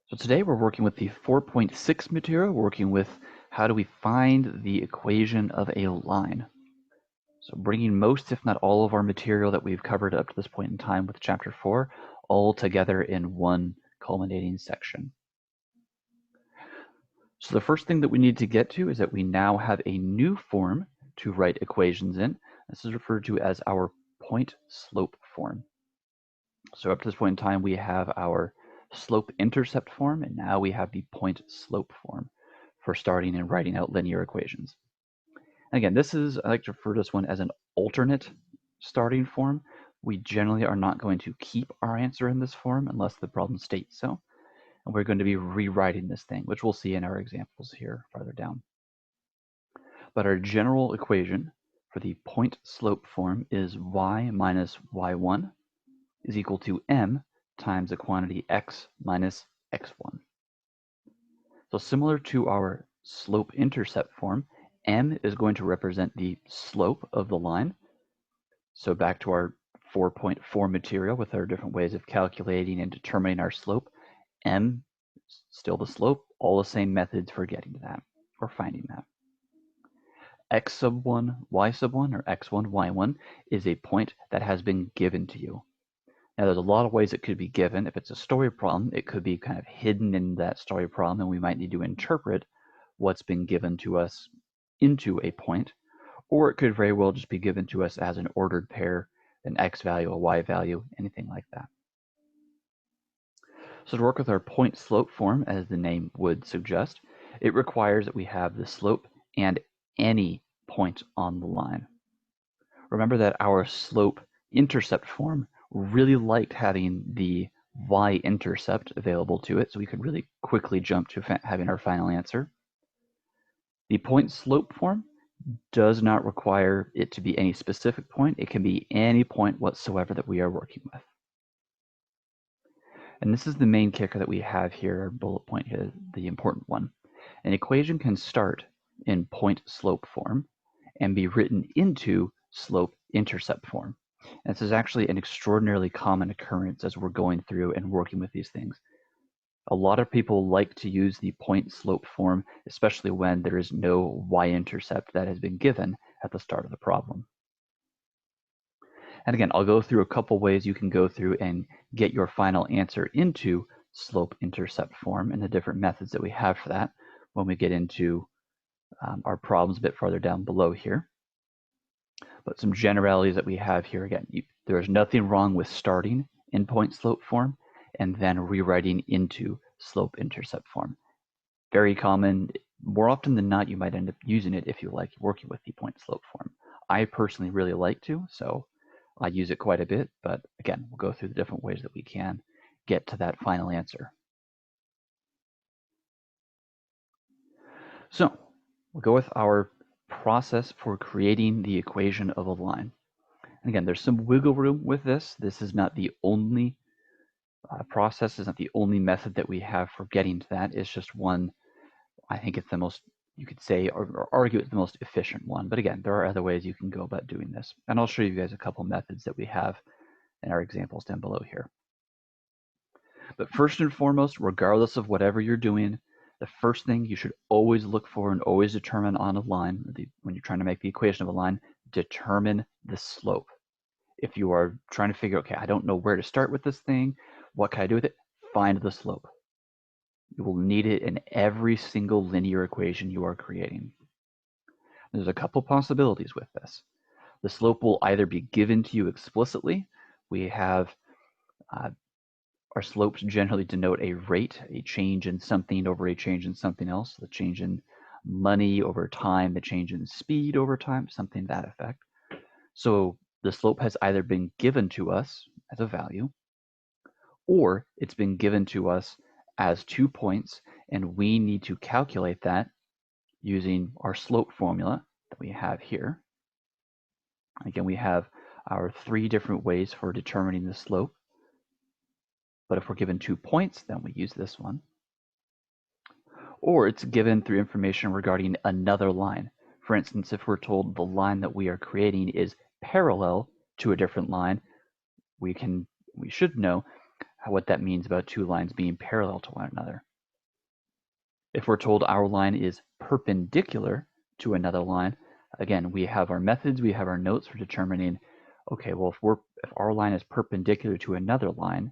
So today we're working with the 4.6 material, working with how do we find the equation of a line. So bringing most, if not all, of our material that we've covered up to this point in time with chapter 4 all together in one culminating section. So the first thing that we need to get to is that we now have a new form to write equations in. This is referred to as our point-slope form. So up to this point in time, we have our slope-intercept form, and now we have the point-slope form for starting and writing out linear equations. And again, I like to refer to this one as an alternate starting form. We generally are not going to keep our answer in this form unless the problem states so. And we're going to be rewriting this thing, which we'll see in our examples here farther down. But our general equation for the point-slope form is y minus y1 is equal to m times the quantity x minus x1. So similar to our slope-intercept form, m is going to represent the slope of the line. So back to our 4.4 material with our different ways of calculating and determining our slope, m is still the slope, all the same methods for getting to that or finding that. X sub 1, y sub 1, or x1, y1 is a point that has been given to you. Now, there's a lot of ways it could be given. If it's a story problem, it could be kind of hidden in that story problem, and we might need to interpret what's been given to us into a point, or it could very well just be given to us as an ordered pair, an x value, a y value, anything like that. So to work with our point-slope form, as the name would suggest, it requires that we have the slope and any point on the line. Remember that our slope-intercept form really liked having the y-intercept available to it, so we could really quickly jump to having our final answer. The point-slope form does not require it to be any specific point. It can be any point whatsoever that we are working with. And this is the main kicker that we have here, our bullet point here, the important one. An equation can start in point-slope form and be written into slope-intercept form. And this is actually an extraordinarily common occurrence as we're going through and working with these things. A lot of people like to use the point-slope form, especially when there is no y-intercept that has been given at the start of the problem. And again, I'll go through a couple ways you can go through and get your final answer into slope-intercept form and the different methods that we have for that when we get into our problems a bit farther down below here. But some generalities that we have here, again, there is nothing wrong with starting in point-slope form and then rewriting into slope-intercept form. Very common. More often than not, you might end up using it if you like working with the point-slope form. I personally really like to, so I use it quite a bit, but again, we'll go through the different ways that we can get to that final answer. So we'll go with our process for creating the equation of a line. And again, there's some wiggle room with this. This is not the only process, is not the only method that we have for getting to that. It's just one, I think it's the most, you could say, or argue it's the most efficient one. But again, there are other ways you can go about doing this. And I'll show you guys a couple methods that we have in our examples down below here. But first and foremost, regardless of whatever you're doing, the first thing you should always look for and always determine on a line, when you're trying to make the equation of a line, determine the slope. If you are trying to figure, okay, I don't know where to start with this thing, what can I do with it? Find the slope. You will need it in every single linear equation you are creating. There's a couple possibilities with this. The slope will either be given to you explicitly. We have our slopes generally denote a rate, a change in something over a change in something else, the change in money over time, the change in speed over time, something to that effect. So the slope has either been given to us as a value, or it's been given to us as 2 points, and we need to calculate that using our slope formula that we have here. Again, we have our 3 different ways for determining the slope. But if we're given 2 points, then we use this one. Or it's given through information regarding another line. For instance, if we're told the line that we are creating is parallel to a different line, we should know what that means about two lines being parallel to one another. If we're told our line is perpendicular to another line, again, we have our methods, we have our notes for determining, okay, well, if our line is perpendicular to another line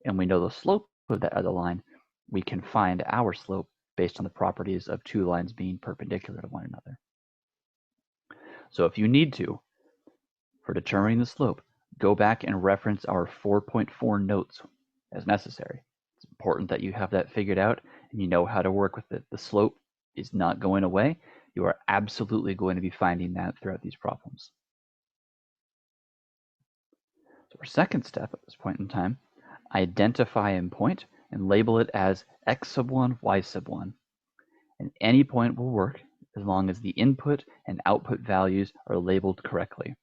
and we know the slope of that other line, we can find our slope based on the properties of two lines being perpendicular to one another. So if you need to, for determining the slope, go back and reference our 4.4 notes as necessary. It's important that you have that figured out and you know how to work with it. The slope is not going away. You are absolutely going to be finding that throughout these problems. So our second step at this point in time, identify a point and label it as x sub 1, y sub 1. And any point will work as long as the input and output values are labeled correctly.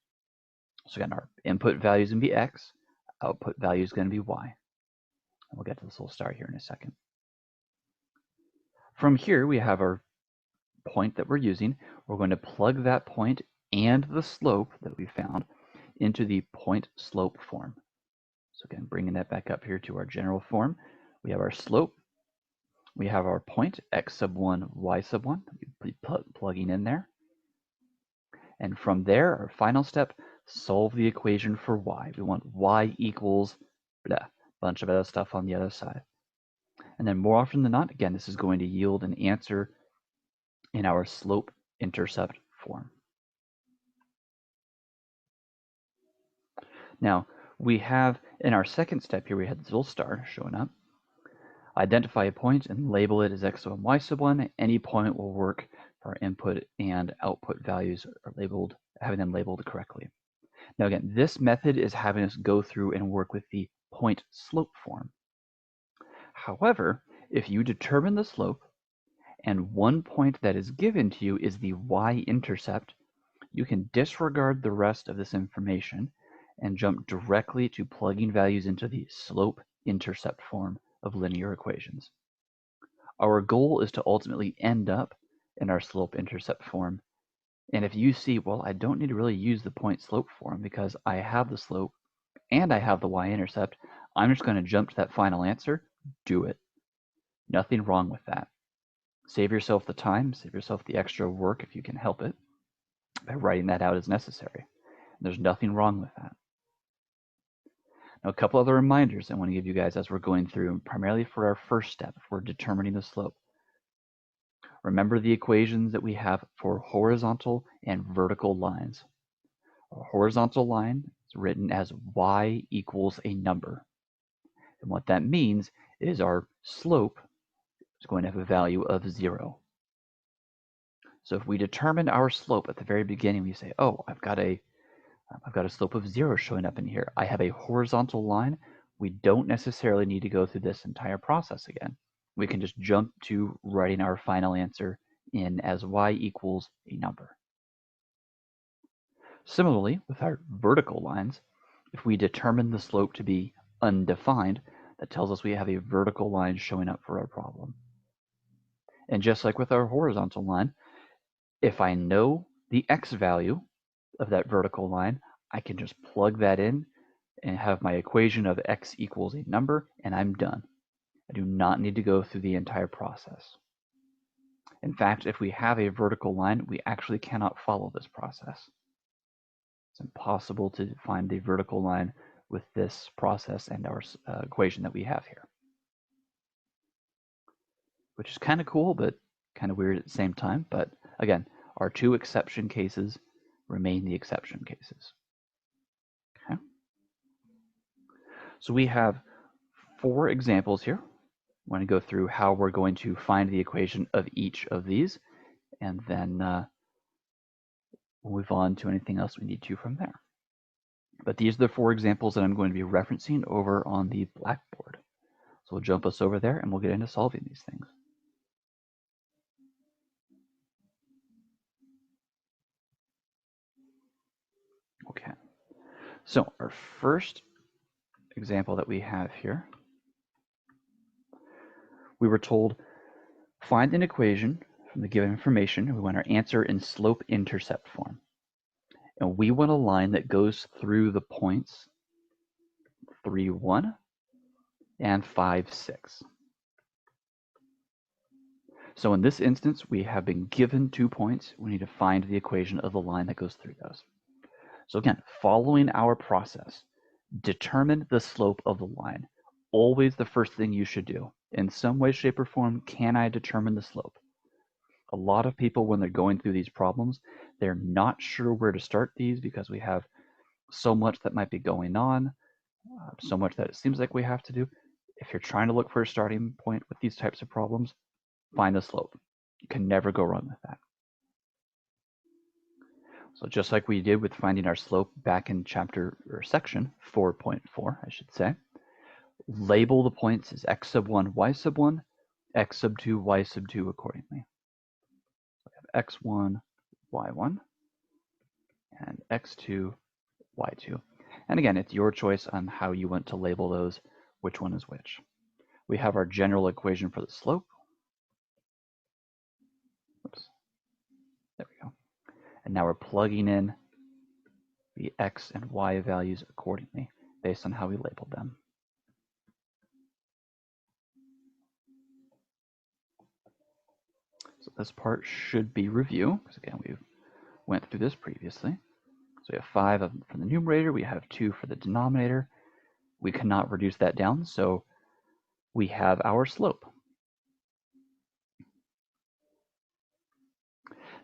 So again, our input value is going to be x, output value is going to be y. And we'll get to this little star here in a second. From here, we have our point that we're using. We're going to plug that point and the slope that we found into the point slope form. So again, bringing that back up here to our general form, we have our slope, we have our point, x sub 1, y sub 1, we'll be plugging in there. And from there, our final step, solve the equation for y. We want y equals blah, bunch of other stuff on the other side. And then more often than not, again, this is going to yield an answer in our slope-intercept form. Now, we have, in our second step here, we had this little star showing up. Identify a point and label it as x sub 1, y sub 1. Any point will work for our input and output values are labeled, having them labeled correctly. Now again, this method is having us go through and work with the point slope form. However, if you determine the slope and one point that is given to you is the y-intercept, you can disregard the rest of this information and jump directly to plugging values into the slope-intercept form of linear equations. Our goal is to ultimately end up in our slope-intercept form. And if you see, well, I don't need to really use the point slope form because I have the slope and I have the y-intercept, I'm just going to jump to that final answer, do it. Nothing wrong with that. Save yourself the time, save yourself the extra work if you can help it by writing that out as necessary. There's nothing wrong with that. Now, a couple other reminders I want to give you guys as we're going through, primarily for our first step, if we're determining the slope. Remember the equations that we have for horizontal and vertical lines. A horizontal line is written as y equals a number. And what that means is our slope is going to have a value of 0. So if we determine our slope at the very beginning, we say, oh, I've got a slope of 0 showing up in here. I have a horizontal line. We don't necessarily need to go through this entire process again. We can just jump to writing our final answer in as y equals a number. Similarly, with our vertical lines, if we determine the slope to be undefined, that tells us we have a vertical line showing up for our problem. And just like with our horizontal line, if I know the x value of that vertical line, I can just plug that in and have my equation of x equals a number, and I'm done. I do not need to go through the entire process. In fact, if we have a vertical line, we actually cannot follow this process. It's impossible to find the vertical line with this process and our equation that we have here. Which is kind of cool, but kind of weird at the same time. But again, our two exception cases remain the exception cases. Okay. So we have 4 examples here. I want to go through how we're going to find the equation of each of these, and then we'll move on to anything else we need to from there. But these are the 4 examples that I'm going to be referencing over on the Blackboard. So we'll jump us over there and we'll get into solving these things. Okay, so our first example that we have here, we were told find an equation from the given information. We want our answer in slope-intercept form. And we want a line that goes through the points 3, 1 and 5, 6. So in this instance, we have been given 2 points. We need to find the equation of the line that goes through those. So again, following our process, determine the slope of the line. Always the first thing you should do. In some way, shape, or form, can I determine the slope? A lot of people, when they're going through these problems, they're not sure where to start these because we have so much that might be going on, so much that it seems like we have to do. If you're trying to look for a starting point with these types of problems, find the slope. You can never go wrong with that. So just like we did with finding our slope back in chapter or section 4.4, I should say, label the points as x sub 1, y sub 1, x sub 2, y sub 2 accordingly. So we have x1, y1, and x2, y2. And again, it's your choice on how you want to label those, which one is which. We have our general equation for the slope. Oops. There we go. And now we're plugging in the x and y values accordingly based on how we labeled them. So this part should be review, because again, we went through this previously. So we have 5 for the numerator, we have 2 for the denominator. We cannot reduce that down, so we have our slope.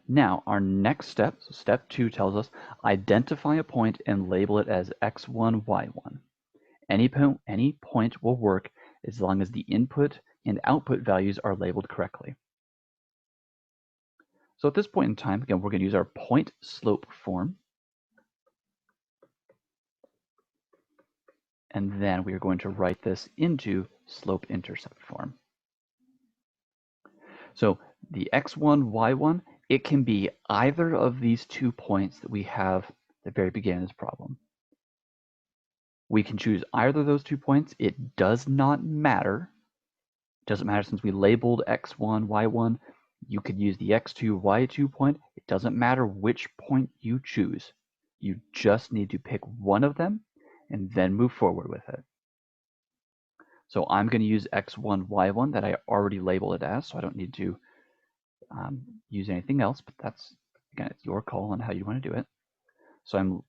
Now, our next step, so step 2 tells us, identify a point and label it as x1, y1. Any point will work as long as the input and output values are labeled correctly. So at this point in time, again, we're going to use our point slope form. And then we are going to write this into slope intercept form. So the x1, y1, it can be either of these 2 points that we have at the very beginning of this problem. We can choose either of those 2 points. It does not matter. It doesn't matter since we labeled x1, y1. You could use the x2, y2 point. It doesn't matter which point you choose. You just need to pick one of them and then move forward with it. So I'm going to use x1, y1 that I already labeled it as, so I don't need to use anything else, but that's, again, it's your call on how you want to do it. So I'm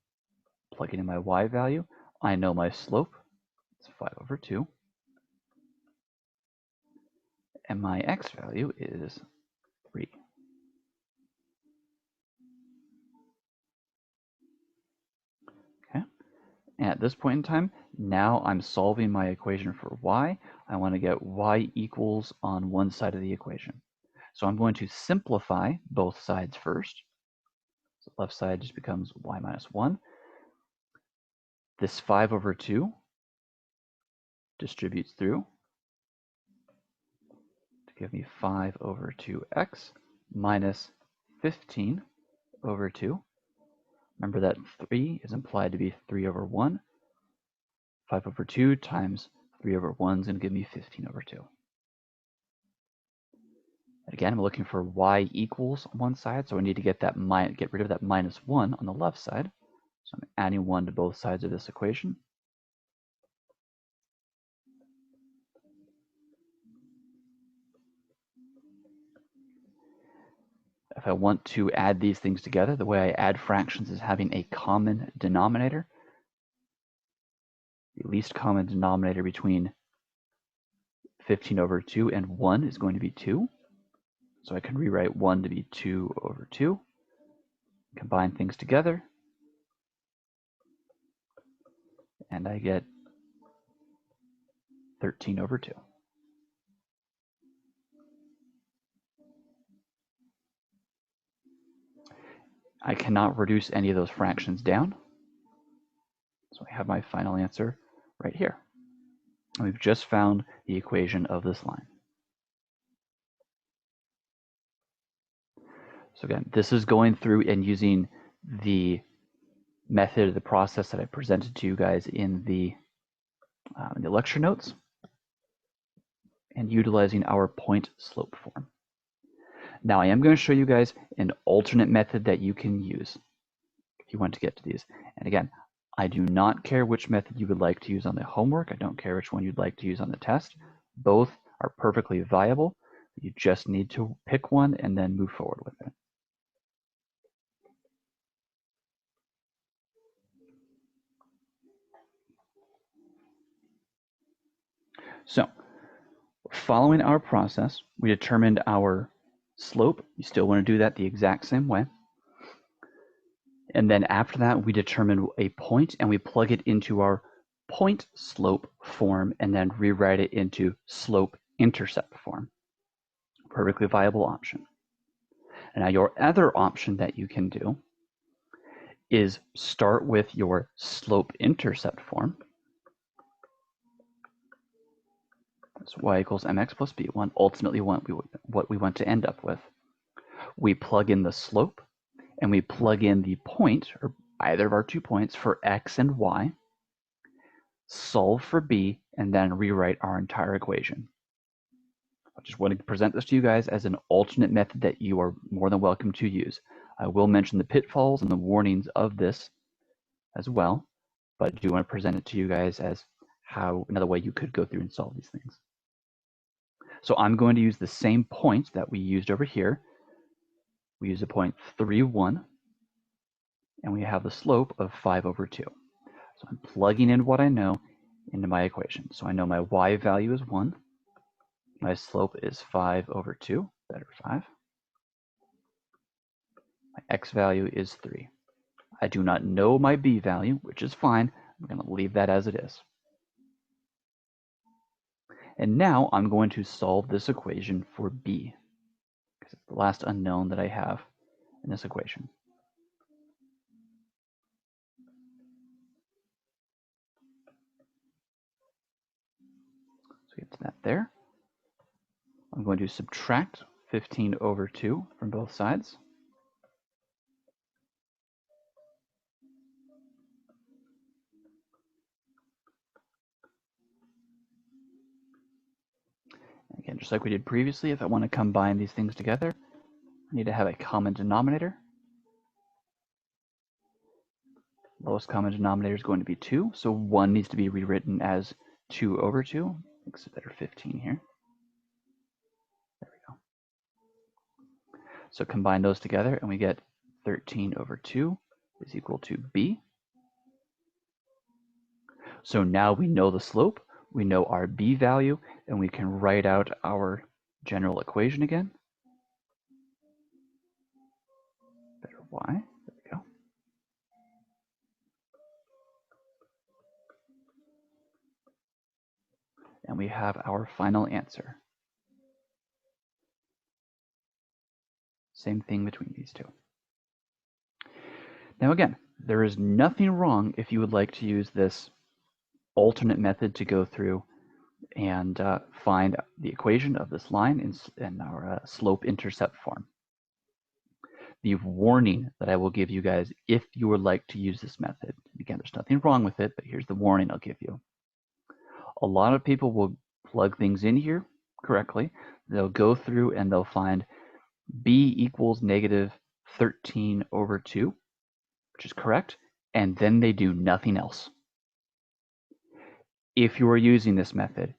plugging in my y value. I know my slope, it's 5/2. And my x value is 3. Okay. And at this point in time, now I'm solving my equation for y. I want to get y equals on one side of the equation. So I'm going to simplify both sides first. So left side just becomes y minus 1. This 5/2 distributes through to give me 5/2x minus 15/2. Remember that 3 is implied to be 3/1. 5/2 times 3/1 is going to give me 15/2. Again, I'm looking for y equals on one side, so I need to get rid of that minus 1 on the left side. So I'm adding 1 to both sides of this equation. If I want to add these things together, the way I add fractions is having a common denominator. The least common denominator between 15/2 and 1 is going to be 2. So I can rewrite 1 to be 2/2. Combine things together, and I get 13/2. I cannot reduce any of those fractions down. So I have my final answer right here. And we've just found the equation of this line. So again, this is going through and using the method of the process that I presented to you guys in the lecture notes and utilizing our point slope form. Now I am going to show you guys an alternate method that you can use if you want to get to these. And again, I do not care which method you would like to use on the homework. I don't care which one you'd like to use on the test. Both are perfectly viable. You just need to pick one and then move forward with it. So, following our process, we determined our slope. You still want to do that the exact same way. And then after that, we determine a point and we plug it into our point slope form and then rewrite it into slope intercept form. Perfectly viable option. And now your other option that you can do is start with your slope intercept form. That's y equals mx plus b1, ultimately what we want to end up with. We plug in the slope and we plug in the point, or either of our 2 points, for x and y, solve for b, and then rewrite our entire equation. I just want to present this to you guys as an alternate method that you are more than welcome to use. I will mention the pitfalls and the warnings of this as well, but I do want to present it to you guys as how another way you could go through and solve these things. So I'm going to use the same point that we used over here. We use a point 3, 1, and we have the slope of 5/2. So I'm plugging in what I know into my equation. So I know my y value is 1. My slope is 5/2, better 5. My x value is 3. I do not know my b value, which is fine. I'm going to leave that as it is. And now I'm going to solve this equation for b, because it's the last unknown that I have in this equation. So get to that there. I'm going to subtract 15/2 from both sides. Again, just like we did previously, if I want to combine these things together, I need to have a common denominator. Lowest common denominator is going to be 2, so 1 needs to be rewritten as 2/2. Makes it better 15 here. There we go. So combine those together and we get 13/2 is equal to b. So now we know the slope, we know our b value, and we can write out our general equation again. Better y, there we go. And we have our final answer. Same thing between these two. Now again, there is nothing wrong if you would like to use this alternate method to go through and find the equation of this line in our slope intercept form. The warning that I will give you guys if you would like to use this method, again, there's nothing wrong with it, but here's the warning I'll give you. A lot of people will plug things in here correctly. They'll go through and they'll find b equals -13/2, which is correct, and then they do nothing else. If you are using this method,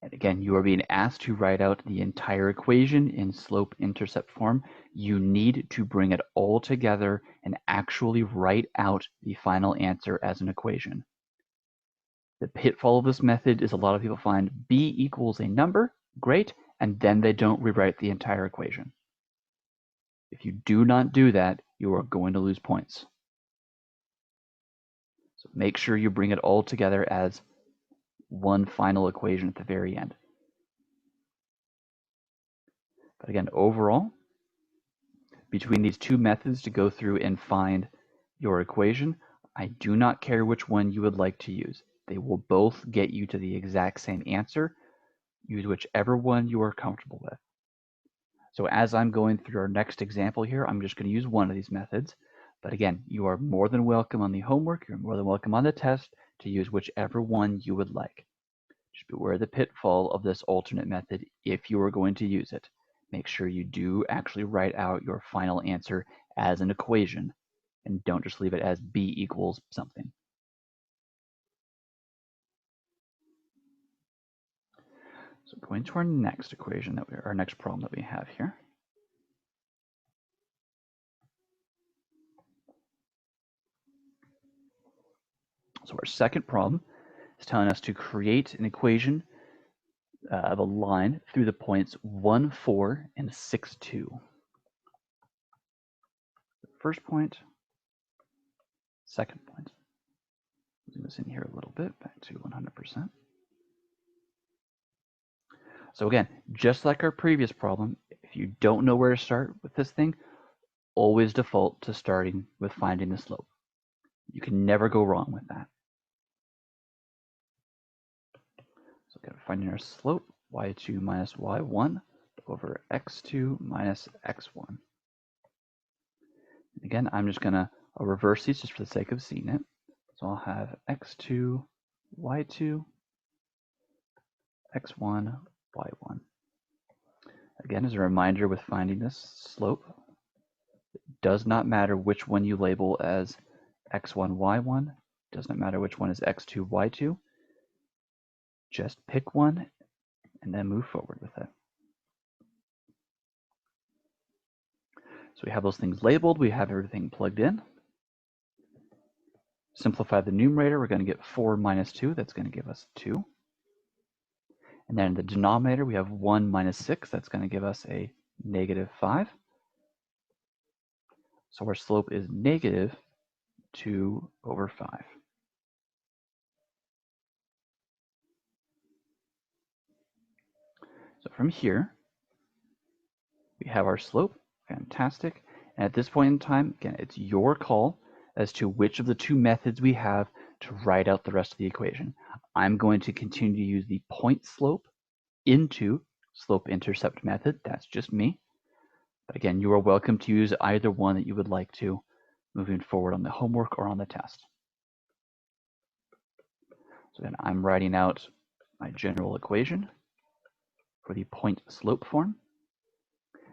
and again, you are being asked to write out the entire equation in slope intercept form, you need to bring it all together and actually write out the final answer as an equation. The pitfall of this method is a lot of people find b equals a number, great, and then they don't rewrite the entire equation. If you do not do that, you are going to lose points. So make sure you bring it all together as one final equation at the very end. But again, overall, between these two methods to go through and find your equation, I do not care which one you would like to use. They will both get you to the exact same answer. Use whichever one you are comfortable with. So as I'm going through our next example here, I'm just going to use one of these methods. But again, you are more than welcome on the homework, you're more than welcome on the test to use whichever one you would like. Just beware the pitfall of this alternate method if you are going to use it. Make sure you do actually write out your final answer as an equation and don't just leave it as b equals something. So going to our next equation our next problem that we have here. So our second problem is telling us to create an equation of a line through the points 1, 4, and 6, 2. First point, second point. Zoom this in here a little bit, back to 100%. So again, just like our previous problem, if you don't know where to start with this thing, always default to starting with finding the slope. You can never go wrong with that. So again, finding our slope, y2 minus y1 over x2 minus x1. Again, I'm just going to reverse these just for the sake of seeing it. So I'll have x2, y2, x1, y1. Again, as a reminder with finding this slope, it does not matter which one you label as x1, y1. It does not matter which one is x2, y2. Just pick one and then move forward with it. So we have those things labeled. We have everything plugged in. Simplify the numerator. We're going to get 4 minus 2. That's going to give us 2. And then in the denominator, we have 1 minus 6. That's going to give us a negative 5. So our slope is negative 2 over 5. So from here, we have our slope. Fantastic. And at this point in time, again, it's your call as to which of the two methods we have to write out the rest of the equation. I'm going to continue to use the point slope into slope-intercept method. That's just me. But again, you are welcome to use either one that you would like to moving forward on the homework or on the test. So then I'm writing out my general equation for the point slope form.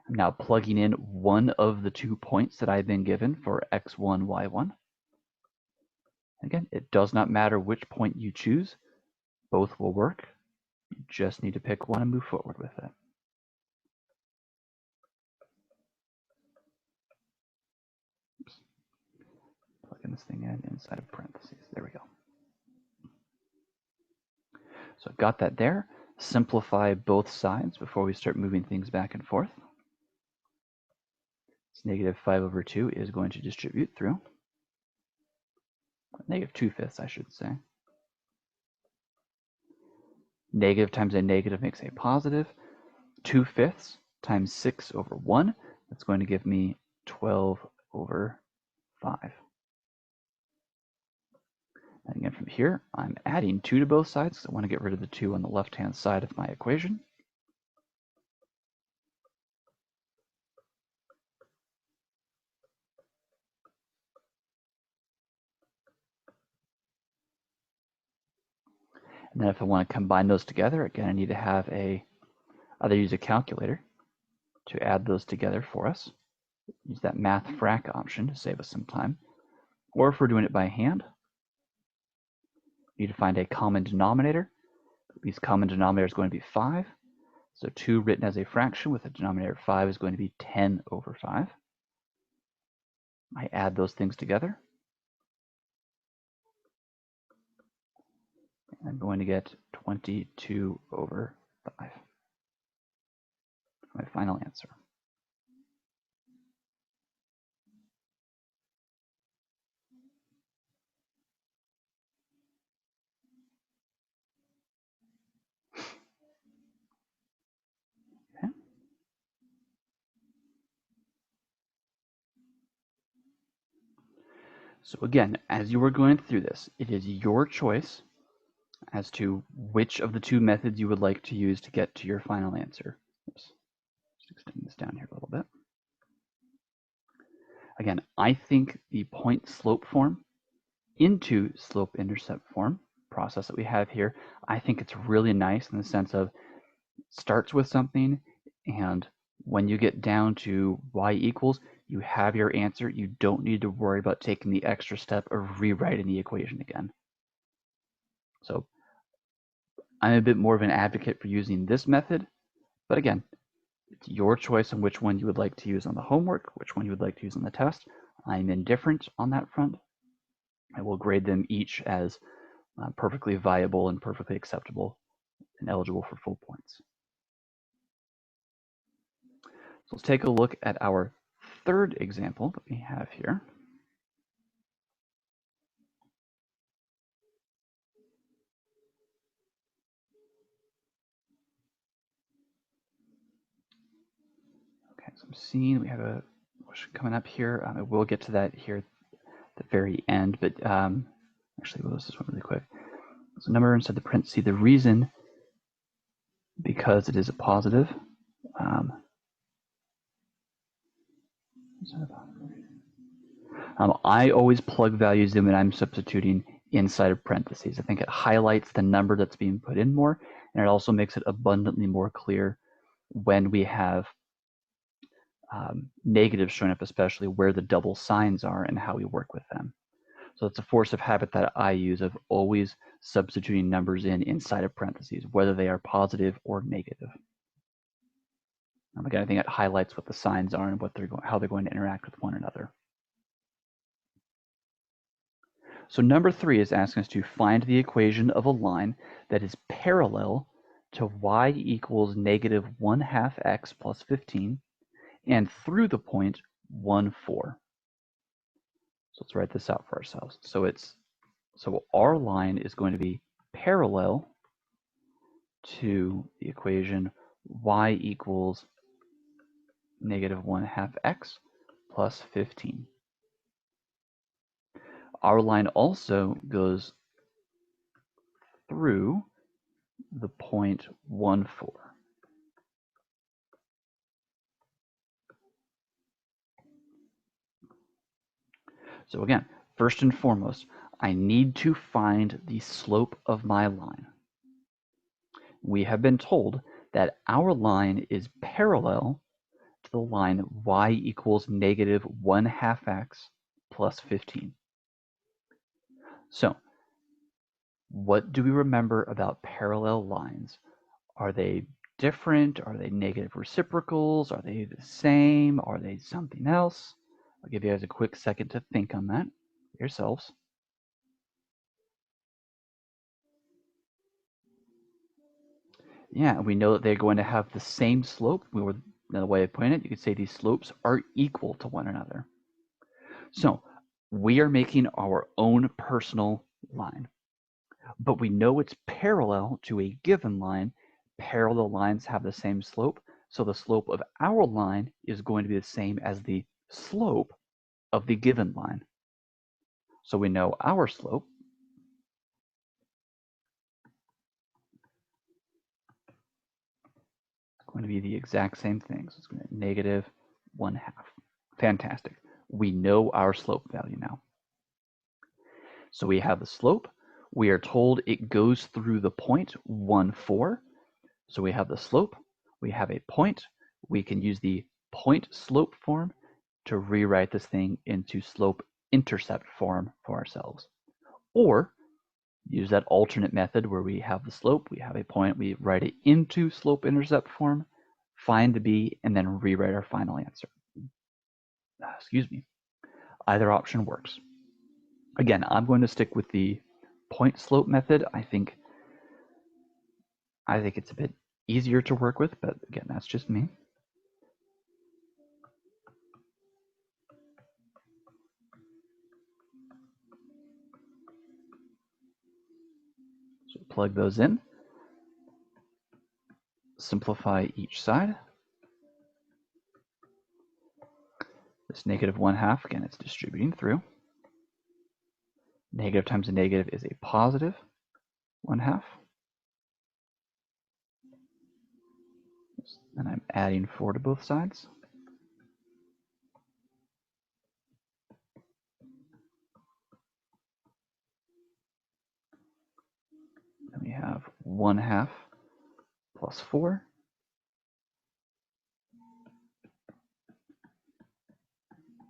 I'm now plugging in one of the 2 points that I've been given for x1, y1. Again, it does not matter which point you choose. Both will work. You just need to pick one and move forward with it. Oops. Plugging this thing in inside of parentheses. There we go. So I've got that there. Simplify both sides before we start moving things back and forth. This negative 5 over 2 is going to distribute through. Negative 2/5, I should say. Negative times a negative makes a positive. 2/5 times 6 over 1. That's going to give me 12 over 5. And again, from here, I'm adding 2 to both sides because I want to get rid of the 2 on the left-hand side of my equation. And then if I want to combine those together, again, I need to have either use a calculator to add those together for us. Use that math frac option to save us some time. Or if we're doing it by hand, you need to find a common denominator. This common denominator is going to be 5. So 2 written as a fraction with a denominator of 5 is going to be 10 over 5. I add those things together. I'm going to get 22 over 5. My final answer. Okay. So again, as you were going through this, it is your choice as to which of the 2 methods you would like to use to get to your final answer. Oops. Just extend this down here a little bit. Again, I think the point slope form into slope intercept form process that we have here, I think it's really nice in the sense of starts with something, and when you get down to y equals, you have your answer. You don't need to worry about taking the extra step of rewriting the equation again. So I'm a bit more of an advocate for using this method, but again, it's your choice on which one you would like to use on the homework, which one you would like to use on the test. I'm indifferent on that front. I will grade them each as perfectly viable and perfectly acceptable and eligible for full points. So let's take a look at our third example that we have here. Okay, so I'm seeing we have a question coming up here. I will get to that here at the very end, but actually, we'll just this one really quick. So number inside the parenthesis, the reason because it is a positive. I always plug values in when I'm substituting inside of parentheses. I think it highlights the number that's being put in more, and it also makes it abundantly more clear when we have negatives showing up, especially where the double signs are and how we work with them. So it's a force of habit that I use of always substituting numbers inside of parentheses, whether they are positive or negative. Again, I think it highlights what the signs are and what how they're going to interact with one another. So number 3 is asking us to find the equation of a line that is parallel to y equals negative 1/2 x plus 15 and through the point 1, 4. So let's write this out for ourselves. So our line is going to be parallel to the equation y equals negative 1/2 x plus 15. Our line also goes through the point 1, 4. So again, first and foremost, I need to find the slope of my line. We have been told that our line is parallel to the line y equals negative 1/2 x plus 15. So what do we remember about parallel lines? Are they different? Are they negative reciprocals? Are they the same? Are they something else? I'll give you guys a quick second to think on that yourselves. Yeah, we know that they're going to have the same slope. Another way of putting it, you could say these slopes are equal to one another. So we are making our own personal line, but we know it's parallel to a given line. Parallel lines have the same slope, so the slope of our line is going to be the same as the slope of the given line. So we know our slope is going to be the exact same thing. So it's going to be negative 1/2. Fantastic. We know our slope value now. So we have the slope. We are told it goes through the point 1, 4. So we have the slope. We have a point. We can use the point slope form to rewrite this thing into slope intercept form for ourselves. Or use that alternate method where we have the slope, we have a point, we write it into slope intercept form, find the b, and then rewrite our final answer. Excuse me. Either option works. Again, I'm going to stick with the point slope method. I think it's a bit easier to work with, but again, that's just me. So plug those in, simplify each side. This negative 1/2, again, it's distributing through. Negative times a negative is a positive 1/2. And I'm adding 4 to both sides. Then we have 1/2 plus 4.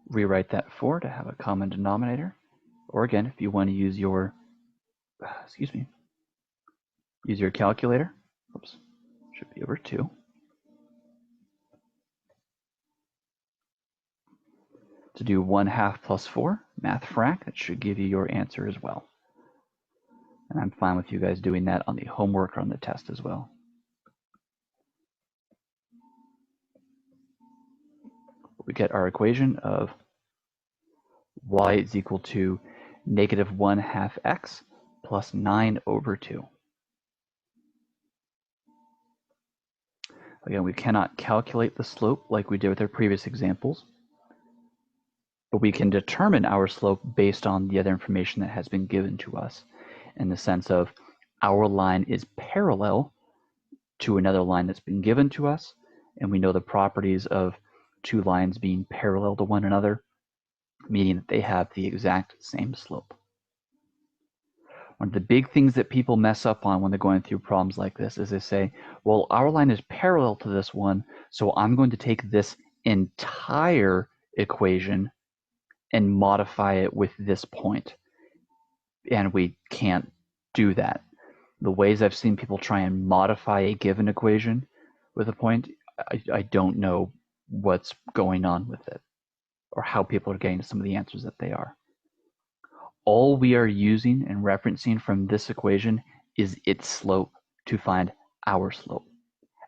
rewrite that 4 to have a common denominator. Or again, if you want to use your, use your calculator, oops, should be over 2. To do 1/2 plus 4, math frac, that should give you your answer as well. And I'm fine with you guys doing that on the homework or on the test as well. We get our equation of y is equal to negative 1/2 x plus 9 over 2. Again, we cannot calculate the slope like we did with our previous examples, but we can determine our slope based on the other information that has been given to us, in the sense of our line is parallel to another line that's been given to us, and we know the properties of two lines being parallel to one another, meaning that they have the exact same slope. One of the big things that people mess up on when they're going through problems like this is they say, well, our line is parallel to this one, so I'm going to take this entire equation and modify it with this point. And we can't do that. The ways I've seen people try and modify a given equation with a point, I don't know what's going on with it or how people are getting to some of the answers that they are. All we are using and referencing from this equation is its slope to find our slope.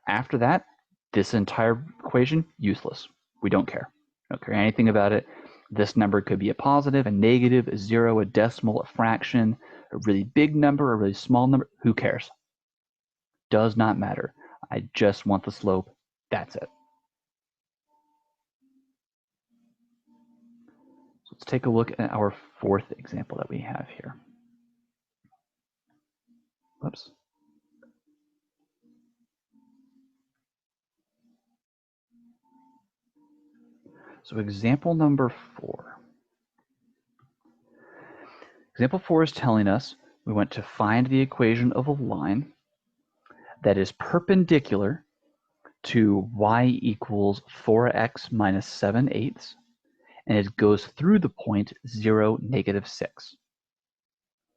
After that, this entire equation, useless. We don't care. We don't care anything about it. This number could be a positive, a negative, a 0, a decimal, a fraction, a really big number, a really small number. Who cares? Does not matter. I just want the slope. That's it. So let's take a look at our fourth example that we have here. Whoops. So example number 4. Example 4 is telling us we want to find the equation of a line that is perpendicular to y equals 4x minus 7/8, and it goes through the point 0, negative 6.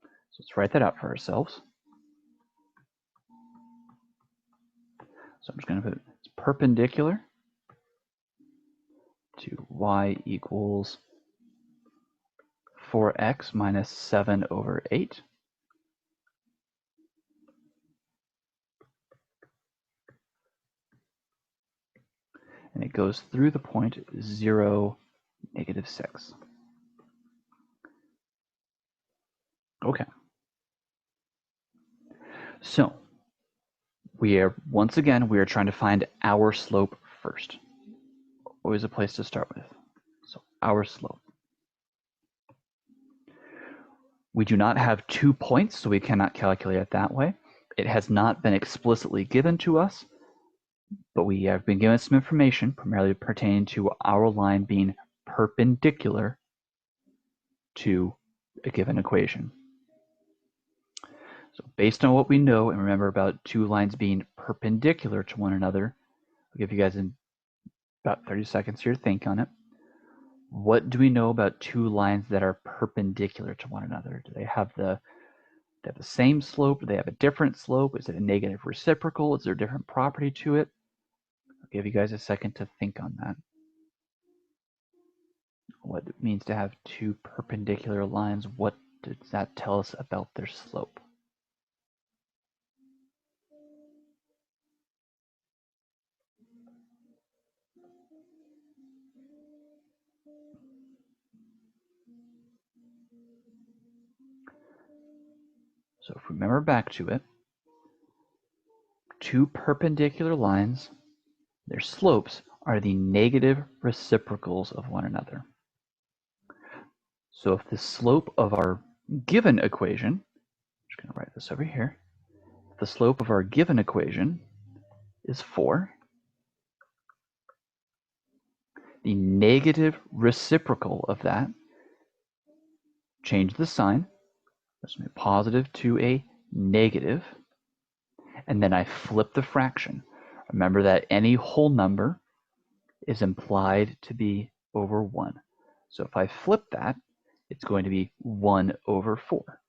So let's write that out for ourselves. So I'm just going to put it's perpendicular to y equals 4x minus 7/8. And it goes through the point 0, negative 6. Okay. So we are trying to find our slope first. Always a place to start with. So our slope. We do not have 2 points, so we cannot calculate it that way. It has not been explicitly given to us, but we have been given some information primarily pertaining to our line being perpendicular to a given equation. So based on what we know, and remember about two lines being perpendicular to one another, I'll give you guys about 30 seconds here to think on it. What do we know about two lines that are perpendicular to one another? Do they have the same slope? Do they have a different slope? Is it a negative reciprocal? Is there a different property to it? I'll give you guys a second to think on that. What it means to have two perpendicular lines, what does that tell us about their slope? So if we remember back to it, two perpendicular lines, their slopes are the negative reciprocals of one another. So if the slope of our given equation, I'm just going to write this over here, if the slope of our given equation is 4, the negative reciprocal of that, change the sign, that's from a positive to a negative, and then I flip the fraction. Remember that any whole number is implied to be over 1. So if I flip that, it's going to be 1 over 4.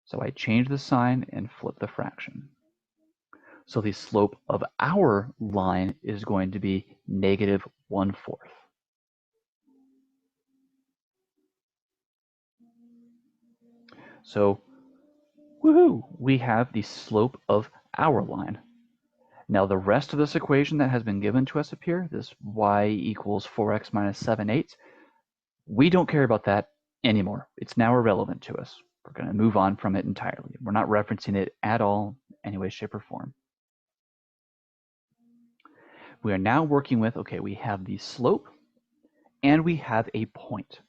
So I change the sign and flip the fraction. So the slope of our line is going to be negative 1/4. So, woohoo, we have the slope of our line. Now the rest of this equation that has been given to us up here, this y equals 4x minus 7/8, we don't care about that anymore. It's now irrelevant to us. We're going to move on from it entirely. We're not referencing it at all, any way, shape, or form. We are now working with, okay, we have the slope and we have a point.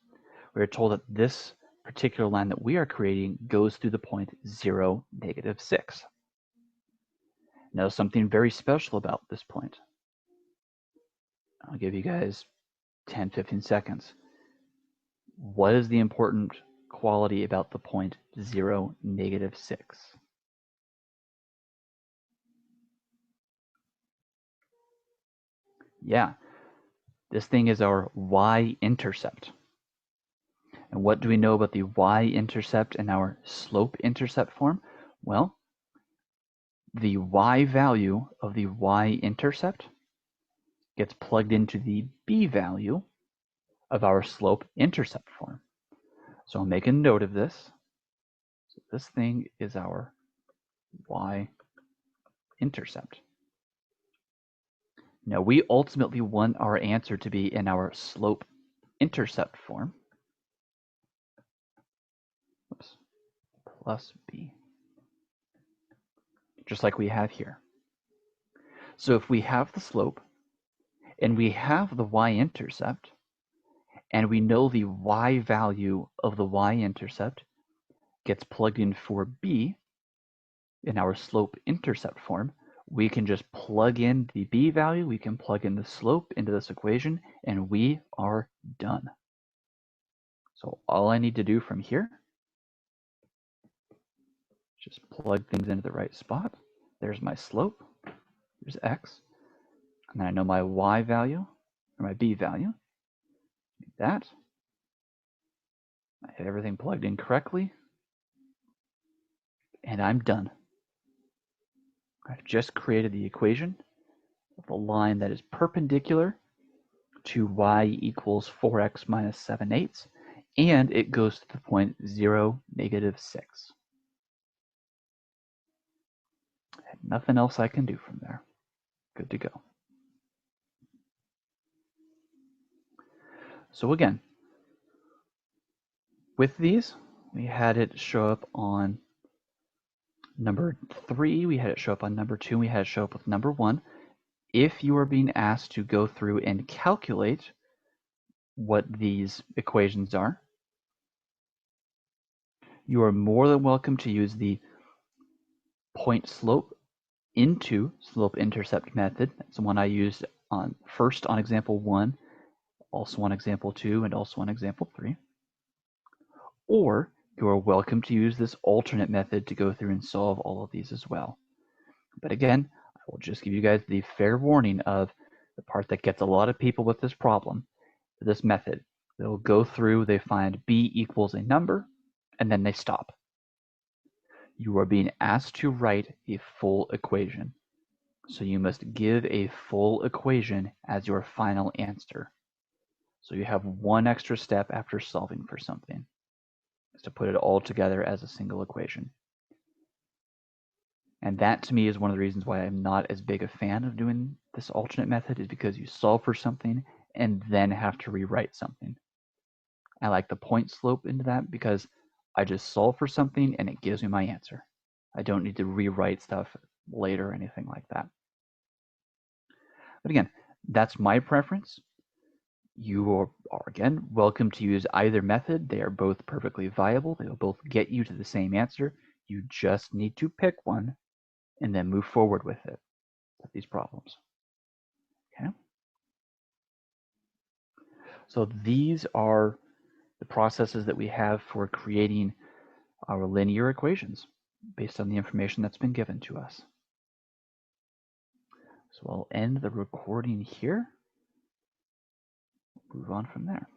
We're told that this particular line that we are creating goes through the point 0, -6. Now, something very special about this point. I'll give you guys 10, 15 seconds. What is the important quality about the point 0, -6? Yeah, this thing is our y-intercept. And what do we know about the y-intercept and our slope-intercept form? Well, the y value of the y-intercept gets plugged into the b value of our slope-intercept form. So I'll make a note of this. So this thing is our y-intercept. Now we ultimately want our answer to be in our slope-intercept form. Oops, plus b, just like we have here. So if we have the slope and we have the y-intercept, and we know the y value of the y-intercept gets plugged in for b in our slope-intercept form, we can just plug in the b value, we can plug in the slope into this equation, and we are done. So all I need to do from here is just plug things into the right spot. There's my slope, there's x, and then I know my y value, or my b value, like that. I have everything plugged in correctly, and I'm done. I've just created the equation of a line that is perpendicular to y equals 4x minus 7/8, and it goes to the point 0, -6. And nothing else I can do from there. Good to go. So again, with these, we had it show up on number 3, we had it show up on number 2, we had it show up with number 1. If you are being asked to go through and calculate what these equations are, you are more than welcome to use the point slope into slope-intercept method. That's the one I used first on example 1, also on example 2, and also on example 3. Or you are welcome to use this alternate method to go through and solve all of these as well. But again, I will just give you guys the fair warning of the part that gets a lot of people with this problem, this method. They'll go through, they find b equals a number, and then they stop. You are being asked to write a full equation. So you must give a full equation as your final answer. So you have one extra step after solving for something, is to put it all together as a single equation. And that to me is one of the reasons why I'm not as big a fan of doing this alternate method, is because you solve for something and then have to rewrite something. I like the point slope into that because I just solve for something and it gives me my answer. I don't need to rewrite stuff later or anything like that. But again, that's my preference. You are again welcome to use either method. They are both perfectly viable. They will both get you to the same answer. You just need to pick one and then move forward with it, with these problems. Okay. So these are the processes that we have for creating our linear equations based on the information that's been given to us. So I'll end the recording here. Move on from there.